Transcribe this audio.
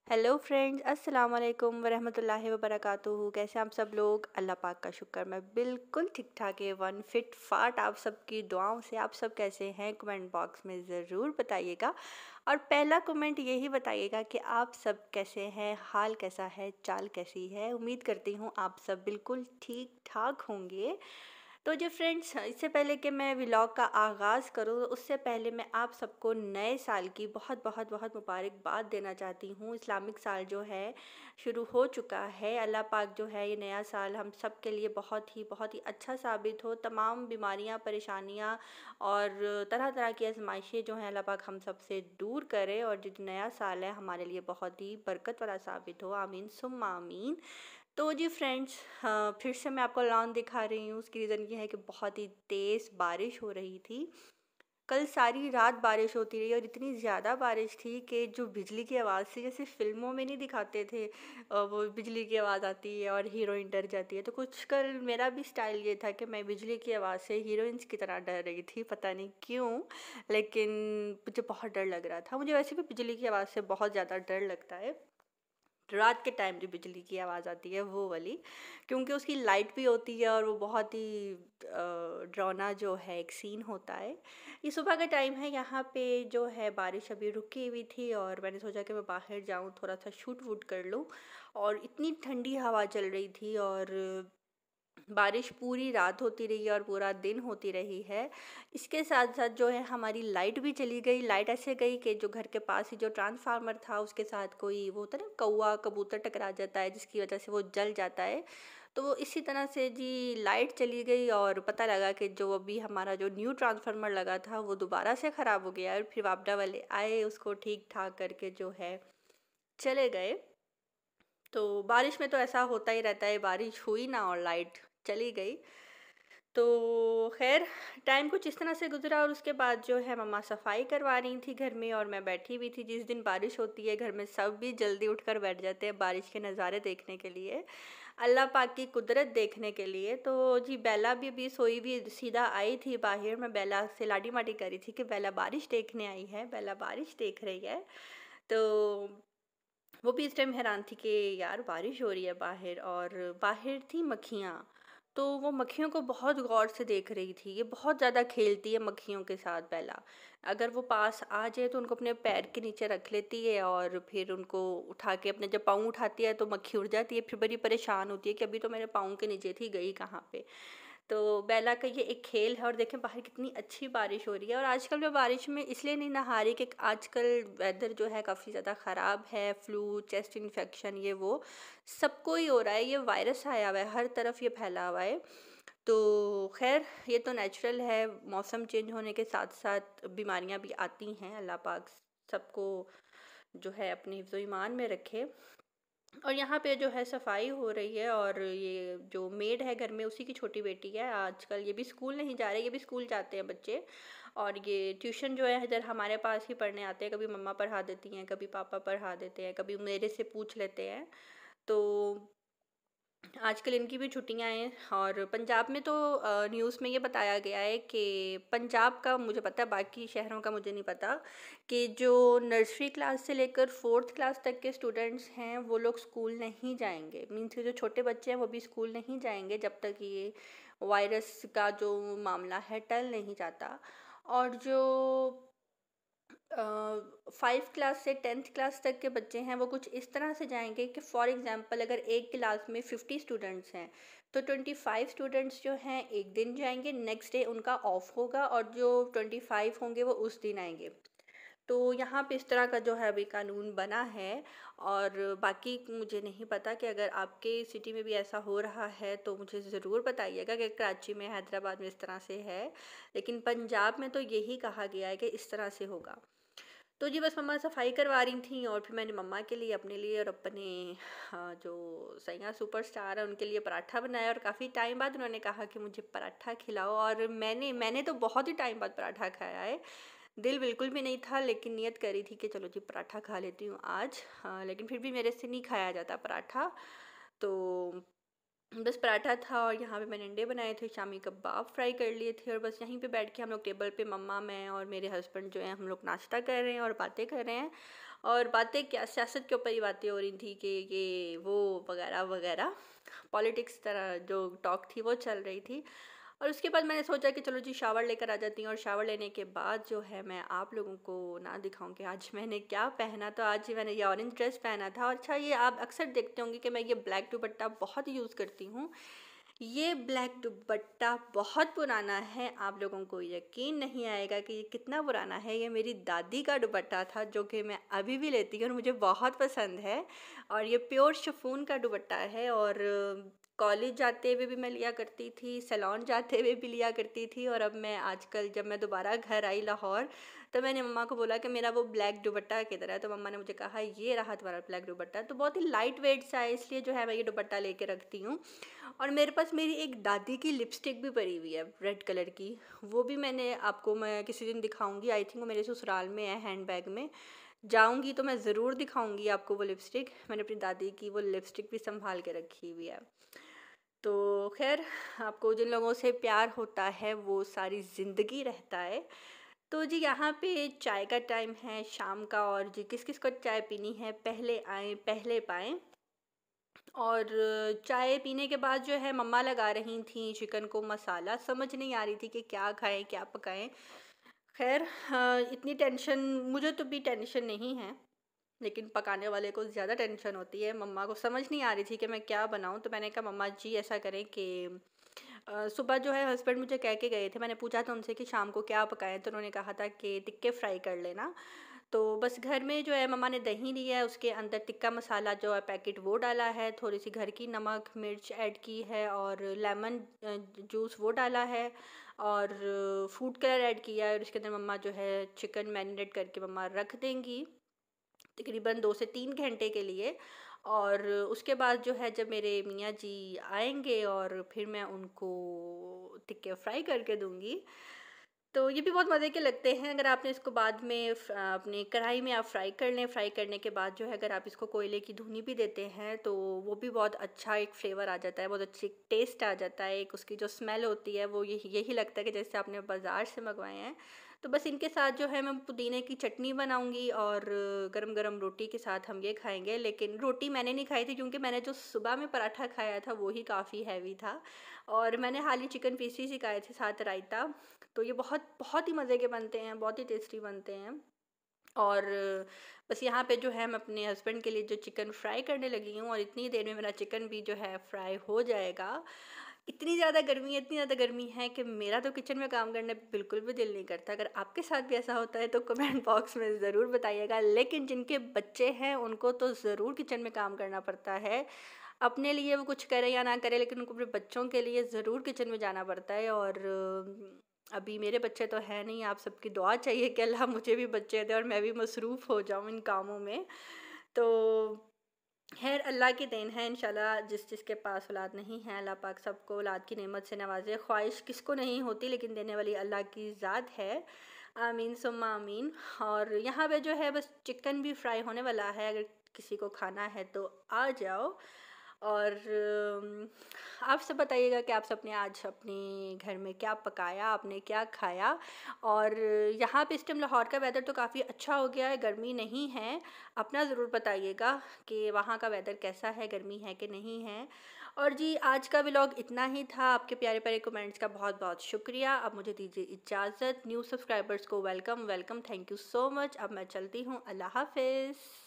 Hello friends, अस्सलाम वालेकुम वरहमतुल्लाहि वबरकातुहू। कैसे आप सब लोग? अल्लाह पाक का शुक्र, मैं बिल्कुल ठीक ठाक है। वन फिट फाट आप सबकी दुआओं से। आप सब कैसे हैं? कमेंट बॉक्स में ज़रूर बताइएगा। और पहला कमेंट यही बताइएगा कि आप सब कैसे हैं, हाल कैसा है, चाल कैसी है। उम्मीद करती हूँ आप सब बिल्कुल ठीक ठाक होंगे। तो जी फ्रेंड्स, इससे पहले कि मैं व्लॉग का आगाज़ करूँ, उससे पहले मैं आप सबको नए साल की बहुत बहुत बहुत मुबारकबाद देना चाहती हूँ। इस्लामिक साल जो है शुरू हो चुका है। अल्लाह पाक जो है ये नया साल हम सब के लिए बहुत ही अच्छा साबित हो। तमाम बीमारियाँ, परेशानियाँ और तरह तरह की आजमाइशें जो हैं अल्लाह पाक हम सब से दूर करे, और जो नया साल है हमारे लिए बहुत ही बरकत वाला साबित हो। आमीन सुम्मा आमीन। तो जी फ्रेंड्स, हाँ, फिर से मैं आपको लॉन दिखा रही हूँ। उसकी रीज़न ये है कि बहुत ही तेज़ बारिश हो रही थी। कल सारी रात बारिश होती रही और इतनी ज़्यादा बारिश थी कि जो बिजली की आवाज़ थी, जैसे फ़िल्मों में नहीं दिखाते थे, वो बिजली की आवाज़ आती है और हीरोइन डर जाती है। तो कुछ कल मेरा भी स्टाइल ये था कि मैं बिजली की आवाज़ से हीरोइंस की तरह डर रही थी, पता नहीं क्यों। लेकिन मुझे बहुत डर लग रहा था। मुझे वैसे भी बिजली की आवाज़ से बहुत ज़्यादा डर लगता है। रात के टाइम जो बिजली की आवाज़ आती है वो वाली, क्योंकि उसकी लाइट भी होती है और वो बहुत ही डरावना जो है एक सीन होता है। ये सुबह का टाइम है, यहाँ पे जो है बारिश अभी रुकी हुई थी और मैंने सोचा कि मैं बाहर जाऊँ, थोड़ा सा शूट वूट कर लूँ। और इतनी ठंडी हवा चल रही थी और बारिश पूरी रात होती रही है और पूरा दिन होती रही है। इसके साथ-साथ जो है हमारी लाइट भी चली गई। लाइट ऐसे गई कि जो घर के पास ही जो ट्रांसफ़ार्मर था उसके साथ कोई वो होता है ना, कौवा कबूतर टकरा जाता है, जिसकी वज़ह से वो जल जाता है। तो वो इसी तरह से जी लाइट चली गई और पता लगा कि जो अभी हमारा जो न्यू ट्रांसफ़ार्मर लगा था वो दोबारा से ख़राब हो गया है। और फिर वापडा वाले आए, उसको ठीक-ठाक करके जो है चले गए। तो बारिश में तो ऐसा होता ही रहता है, बारिश हुई ना और लाइट चली गई। तो ख़ैर, टाइम कुछ इस तरह से गुज़रा और उसके बाद जो है मम्मा सफाई करवा रही थी घर में और मैं बैठी हुई थी। जिस दिन बारिश होती है घर में सब भी जल्दी उठकर बैठ जाते हैं बारिश के नज़ारे देखने के लिए, अल्लाह पाक की कुदरत देखने के लिए। तो जी बेला भी अभी सोई हुई सीधा आई थी बाहर। मैं बेला से लाडी-माडी कर रही थी कि बेला बारिश देखने आई है, बेला बारिश देख रही है। तो वो भी इस टाइम हैरान थी कि यार बारिश हो रही है बाहर, और बाहर थी मक्खियाँ। तो वो मक्खियों को बहुत गौर से देख रही थी। ये बहुत ज़्यादा खेलती है मक्खियों के साथ बेला। अगर वो पास आ जाए तो उनको अपने पैर के नीचे रख लेती है और फिर उनको उठा के अपने जब पाँव उठाती है तो मक्खी उड़ जाती है। फिर बड़ी परेशान होती है कि अभी तो मेरे पाँव के नीचे थी, गई कहाँ पे। तो बेला का ये एक खेल है। और देखें बाहर कितनी अच्छी बारिश हो रही है। और आजकल मैं बारिश में इसलिए नहीं नहा रही कि आजकल वेदर जो है काफ़ी ज़्यादा ख़राब है। फ्लू, चेस्ट इन्फेक्शन, ये वो सबको ही हो रहा है। ये वायरस आया हुआ है, हर तरफ ये फैला हुआ है। तो खैर, ये तो नेचुरल है। मौसम चेंज होने के साथ साथ बीमारियां भी आती हैं। अल्लाह पाक सबको जो है अपनी हिफ्ज़ ईमान में रखे। और यहाँ पे जो है सफाई हो रही है और ये जो मेड है घर में उसी की छोटी बेटी है। आजकल ये भी स्कूल नहीं जा रहे, ये भी स्कूल जाते हैं बच्चे। और ये ट्यूशन जो है इधर हमारे पास ही पढ़ने आते हैं। कभी मम्मा पढ़ा देती हैं, कभी पापा पढ़ा देते हैं, कभी मेरे से पूछ लेते हैं। तो आजकल इनकी भी छुट्टियां हैं। और पंजाब में तो न्यूज़ में ये बताया गया है कि पंजाब का मुझे पता है, बाकी शहरों का मुझे नहीं पता, कि जो नर्सरी क्लास से लेकर फोर्थ क्लास तक के स्टूडेंट्स हैं वो लोग स्कूल नहीं जाएंगे। मीन्स जो छोटे बच्चे हैं वो भी स्कूल नहीं जाएंगे जब तक ये वायरस का जो मामला है टल नहीं जाता। और जो 5 क्लास से 10th क्लास तक के बच्चे हैं वो कुछ इस तरह से जाएंगे कि फॉर एग्जांपल अगर एक क्लास में 50 स्टूडेंट्स हैं तो 25 स्टूडेंट्स जो हैं एक दिन जाएंगे, नेक्स्ट डे उनका ऑफ होगा, और जो 25 होंगे वो उस दिन आएंगे। तो यहाँ पे इस तरह का जो है अभी कानून बना है। और बाकी मुझे नहीं पता कि अगर आपके सिटी में भी ऐसा हो रहा है तो मुझे ज़रूर बताइएगा कि कराची में, हैदराबाद में इस तरह से है। लेकिन पंजाब में तो यही कहा गया है कि इस तरह से होगा। तो जी बस मम्मा सफाई करवा रही थी और फिर मैंने मम्मा के लिए, अपने लिए और अपने जो सैया सुपरस्टार है उनके लिए पराठा बनाया। और काफ़ी टाइम बाद उन्होंने कहा कि मुझे पराठा खिलाओ, और मैंने मैंने तो बहुत ही टाइम बाद पराठा खाया है। दिल बिल्कुल भी नहीं था, लेकिन नियत करी थी कि चलो जी पराठा खा लेती हूँ आज। हाँ, लेकिन फिर भी मेरे से नहीं खाया जाता पराठा। तो बस पराठा था और यहाँ पे मैंने अंडे बनाए थे, शामी कबाब फ्राई कर लिए थे। और बस यहीं पे बैठ के हम लोग टेबल पे, मम्मा, मैं और मेरे हस्बैंड जो हैं, हम लोग नाश्ता कर रहे हैं और बातें कर रहे हैं। और बातें क्या सियासत के ऊपर ही बातें हो रही थी कि ये वो वगैरह वगैरह, पॉलिटिक्स तरह जो टॉक थी वो चल रही थी। और उसके बाद मैंने सोचा कि चलो जी शावर लेकर आ जाती हूँ, और शावर लेने के बाद जो है मैं आप लोगों को ना दिखाऊं कि आज मैंने क्या पहना। तो आज ही मैंने ये ऑरेंज ड्रेस पहना था। और अच्छा, ये आप अक्सर देखते होंगे कि मैं ये ब्लैक दुपट्टा बहुत यूज़ करती हूँ। ये ब्लैक दुपट्टा बहुत पुराना है, आप लोगों को यकीन नहीं आएगा कि ये कितना पुराना है। ये मेरी दादी का दुपट्टा था जो कि मैं अभी भी लेती हूँ और मुझे बहुत पसंद है। और ये प्योर शिफॉन का दुपट्टा है। और कॉलेज जाते हुए भी मैं लिया करती थी, सैलून जाते हुए भी लिया करती थी। और अब मैं आजकल जब मैं दोबारा घर आई लाहौर, तो मैंने मम्मा को बोला कि मेरा वो ब्लैक दुपट्टा किधर है। तो मम्मा ने मुझे कहा ये रहा तुम्हारा ब्लैक दुपट्टा। तो बहुत ही लाइट वेट सा है, इसलिए जो है मैं ये दुपट्टा लेके रखती हूँ। और मेरे पास मेरी एक दादी की लिपस्टिक भी पड़ी हुई है रेड कलर की। वो भी मैं किसी दिन दिखाऊंगी। आई थिंक वो मेरे ससुराल में है, हैंड बैग में। जाऊंगी तो मैं ज़रूर दिखाऊंगी आपको वो लिपस्टिक। मैंने अपनी दादी की वो लिपस्टिक भी संभाल के रखी हुई है। तो खैर, आपको जिन लोगों से प्यार होता है वो सारी ज़िंदगी रहता है। तो जी यहाँ पे चाय का टाइम है शाम का, और जी किस किस को चाय पीनी है पहले आए पहले पाएँ। और चाय पीने के बाद जो है मम्मा लगा रही थी चिकन को मसाला, समझ नहीं आ रही थी कि क्या खाएं क्या पकाएं। खैर, इतनी टेंशन मुझे तो भी टेंशन नहीं है, लेकिन पकाने वाले को ज़्यादा टेंशन होती है। मम्मा को समझ नहीं आ रही थी कि मैं क्या बनाऊं। तो मैंने कहा मम्मा जी ऐसा करें कि सुबह जो है हस्बैंड मुझे कह के गए थे, मैंने पूछा था उनसे कि शाम को क्या पकाएं, तो उन्होंने कहा था कि टिक्के फ्राई कर लेना। तो बस घर में जो है मम्मा ने दही लिया है, उसके अंदर टिक्का मसाला जो है पैकेट वो डाला है, थोड़ी सी घर की नमक मिर्च ऐड की है, और लेमन जूस वो डाला है, और फूड कलर ऐड किया है। और उसके अंदर मम्मा जो है चिकन मैरिनेट करके मम्मा रख देंगी तकरीबन 2 से 3 घंटे के लिए। और उसके बाद जो है जब मेरे मियाँ जी आएंगे और फिर मैं उनको टिक्के फ्राई करके दूंगी। तो ये भी बहुत मज़े के लगते हैं। अगर आपने इसको बाद में अपने कढ़ाई में आप फ्राई कर लें, फ्राई करने के बाद जो है अगर आप इसको कोयले की धुनी भी देते हैं तो वो भी बहुत अच्छा एक फ्लेवर आ जाता है, बहुत अच्छी टेस्ट आ जाता है। एक उसकी जो स्मेल होती है वो यही यही लगता है कि जैसे आपने बाज़ार से मंगवाए हैं। तो बस इनके साथ जो है मैं पुदीने की चटनी बनाऊंगी, और गरम गरम रोटी के साथ हम ये खाएंगे। लेकिन रोटी मैंने नहीं खाई थी क्योंकि मैंने जो सुबह में पराठा खाया था वो ही काफ़ी हैवी था। और मैंने हाल ही चिकन पीसीस ही खाए थे साथ रायता। तो ये बहुत बहुत ही मज़े के बनते हैं, बहुत ही टेस्टी बनते हैं। और बस यहाँ पे जो है मैं अपने हस्बैंड के लिए जो चिकन फ्राई करने लगी हूँ, और इतनी देर में मेरा चिकन भी जो है फ्राई हो जाएगा। इतनी ज़्यादा गर्मी है कि मेरा तो किचन में काम करने पे बिल्कुल भी दिल नहीं करता। अगर आपके साथ भी ऐसा होता है तो कमेंट बॉक्स में ज़रूर बताइएगा। लेकिन जिनके बच्चे हैं उनको तो ज़रूर किचन में काम करना पड़ता है। अपने लिए वो कुछ करे या ना करे, लेकिन उनको अपने बच्चों के लिए ज़रूर किचन में जाना पड़ता है। और अभी मेरे बच्चे तो हैं नहीं, आप सबकी दुआ चाहिए कि अल्लाह मुझे भी बच्चे दे और मैं भी मसरूफ़ हो जाऊँ इन कामों में। तो खैर, अल्लाह की देन है इंशाल्लाह। जिसके पास औलाद नहीं है, अल्लाह पाक सबको औलाद की नेमत से नवाजे। ख्वाहिश किसको नहीं होती, लेकिन देने वाली अल्लाह की ज़ात है। आमीन सुम्मा आमीन। और यहाँ पे जो है बस चिकन भी फ्राई होने वाला है, अगर किसी को खाना है तो आ जाओ। और आप सब बताइएगा कि आप सबने आज अपने घर में क्या पकाया, आपने क्या खाया। और यहाँ पे इस टाइम लाहौर का वेदर तो काफ़ी अच्छा हो गया है, गर्मी नहीं है। अपना ज़रूर बताइएगा कि वहाँ का वेदर कैसा है, गर्मी है कि नहीं है। और जी आज का व्लॉग इतना ही था। आपके प्यारे प्यारे कमेंट्स का बहुत बहुत शुक्रिया। अब मुझे दीजिए इजाज़त। न्यू सब्सक्राइबर्स को welcome welcome, thank you so much. अब मैं चलती हूँ, अल्लाह हाफिज़।